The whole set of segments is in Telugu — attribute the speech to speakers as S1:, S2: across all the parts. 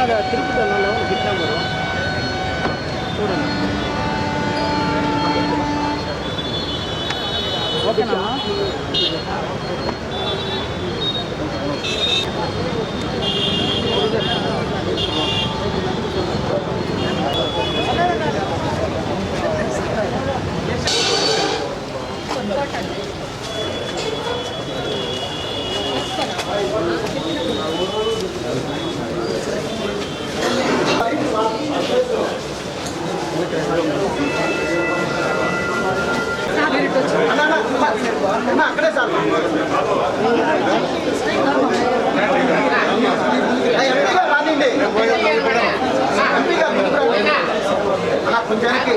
S1: ఇలాగా తిరుపతిలో గిట్లా చూడండి. ఓకేనా?
S2: అక్కడే సార్ రానండి అలా కొంచెంకి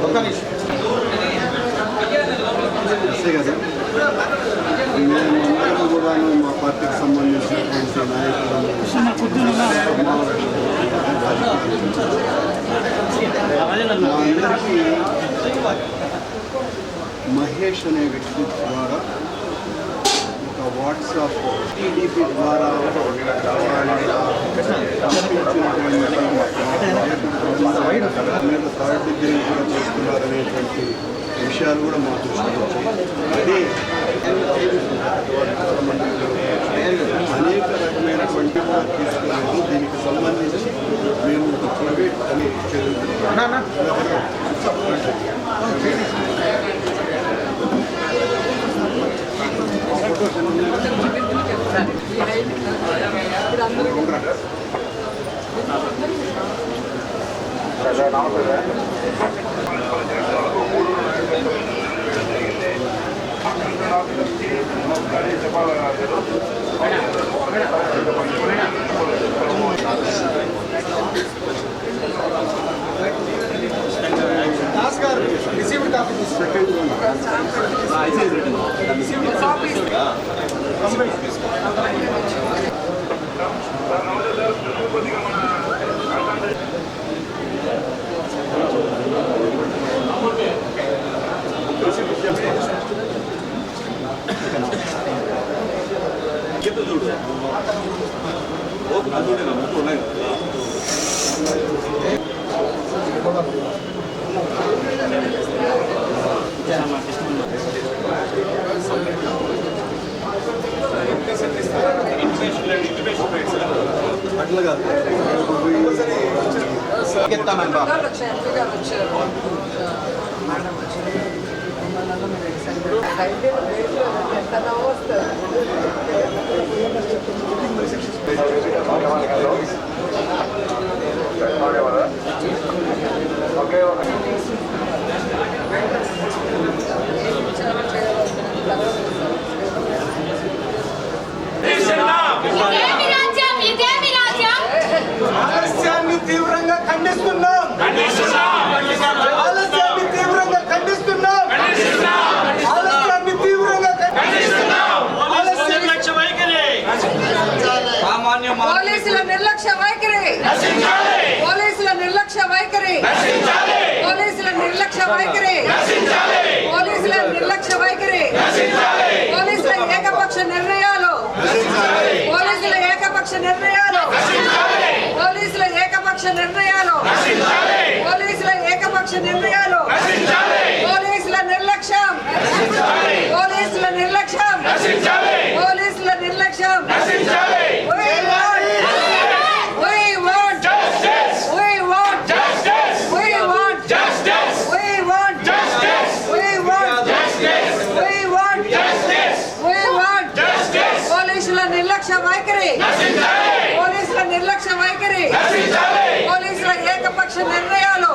S2: ఒక్క నిమిషం కదా మేమందరం కూడా మా పార్టీకి సంబంధించినటువంటి నాయకులు మహేష్ అనే వ్యక్తి ద్వారా ఒక వాట్సాప్ టీడీపీ ద్వారా థర్డ్ డిగ్రీ కూడా చేస్తున్నారనేటువంటి విషయాలు కూడా మా దృష్టికి వచ్చాయి. అదే అనేక రకమైనటువంటి తీసుకున్నాము. దీనికి సంబంధించి మేము ఒక ప్రైవేట్ అని received copy. Second one. It is written. Received copy. అట్లాగా ఆలస్యాన్ని తీవ్రంగా ఖండిస్తున్నాం. ఆలస్యాన్ని తీవ్రంగా ఖండిస్తున్నాం. ఆలస్యాన్ని తీవ్రంగా
S1: నిర్లక్ష్య వైఖరి,
S3: పోలీసుల నిర్లక్ష్య వైఖరి, పోలీసుల నిర్లక్ష్య వైఖరి, పోలీసుల నిర్లక్ష్య వైఖరి, పోలీసుల నిర్లక్ష్య వైఖరి, పోలీసుల ఏకపక్ష నిర్ణయాలు, పోలీసుల ఏకపక్ష నిర్ణయాలు, పోలీసుల ఏకపక్ష నిర్ణయాలు, పోలీసుల ఏకపక్ష నిర్ణయాలు, పోలీసుల నిర్లక్ష్యం, పోలీసుల నిర్లక్ష్యం, పోలీసుల నిర్లక్ష్యం. నిర్లక్ష్య వైఖరి, పోలీసుల నిర్లక్ష్య వైఖరి, పోలీసుల ఏకపక్ష నిర్ణయాలు,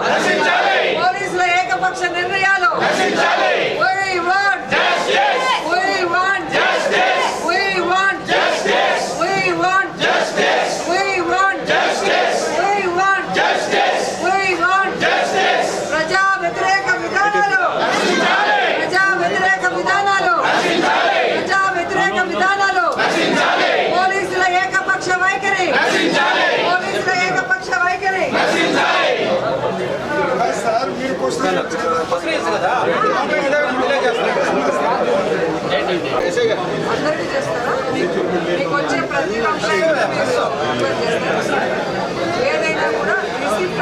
S3: పోలీసుల ఏకపక్ష నిర్ణయాలు. ప్రజా వ్యతిరేక విధానాలు, ప్రజా వ్యతిరేక విధానాలు, ప్రజా వ్యతిరేక విధానాలు, పోలీసుల ఏకపక్ష వైఖరి, పోలీసుల ఏకపక్ష వైఖరి.
S2: సార్ మీరు
S3: అందరికీ చేస్తారా? మీకు వచ్చే ప్రతి కంప్లైంట్ మీరు చేస్తారు. ఏదైనా కూడా రిసీప్ట్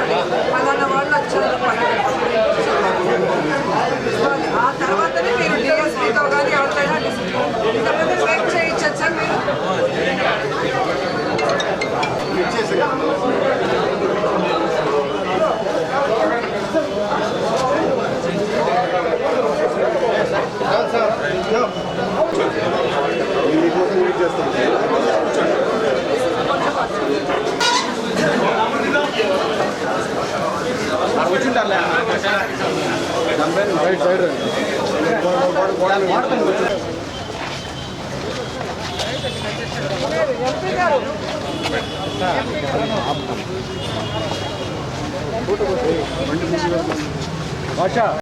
S3: పలానా వాళ్ళు వచ్చారు ఆ తర్వాతనే మీరు డిఎస్పీతో కానీ ఎవరికైనా డిస్ట్రిక్ట్ వెయిట్ చేయించచ్చు సార్ మీరు.
S2: రైట్ సైడ్
S3: ఎంపీ గారు
S2: భాష